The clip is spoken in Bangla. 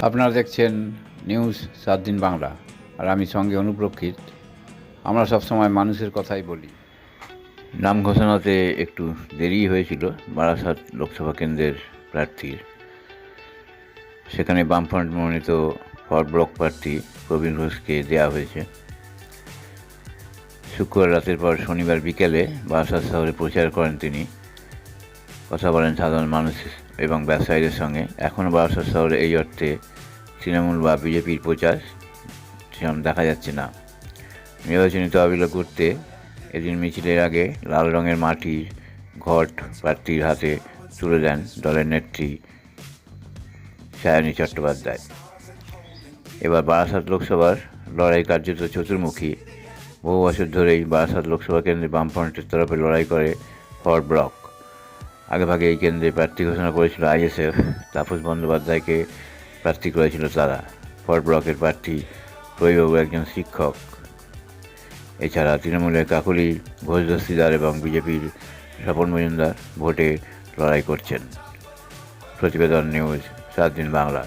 আপনারা দেখছেন নিউজ 7 দিন বাংলা, আর আমি সঙ্গে অনুপ্রক্ষিত। আমরা সবসময় মানুষের কথাই বলি। নাম ঘোষণাতে একটু দেরি হয়েছিল বারাসাত লোকসভা কেন্দ্রের প্রার্থীর। সেখানে বামফ্রন্ট মনোনীত ফরওয়ার্ড ব্লক প্রার্থী প্রবীণ ঘোষকে দেওয়া হয়েছে। শুক্রবার রাতের পর শনিবার বিকেলে বারাসাত শহরে প্রচার করেন তিনি। কথা বলেন সাধারণ মানুষ এবং ব্যবসায়ীদের সঙ্গে। এখনও বারাসাত শহরে এই অর্থে তৃণমূল বা বিজেপির প্রচার দেখা যাচ্ছে না। নির্বাচনী তহবিল করতে এদিন মিছিলের আগে লাল রঙের মাটির ঘট প্রার্থীর হাতে তুলে দেন দলের নেত্রী সায়নী চট্টোপাধ্যায়। এবার বারাসাত লোকসভার লড়াই কার্যত চতুর্মুখী। বহু বছর ধরেই বারাসাত লোকসভা কেন্দ্রে বামফ্রন্টের তরফে লড়াই করে ফরওয়ার্ড ব্লক। আগেভাগে এই কেন্দ্রে প্রার্থী ঘোষণা করেছিল আইএসএফ। তাপস বন্দ্যোপাধ্যায়কে প্রার্থী করেছিল তারা। ফরওয়ার্ড ব্লকের প্রার্থী রবিবাবু একজন শিক্ষক। এছাড়া তৃণমূলের কাকলি ঘোষ দস্তিদার এবং বিজেপির স্বপন মজুমদার ভোটে লড়াই করছেন। প্রতিবেদন নিউজ 7 দিন বাংলা।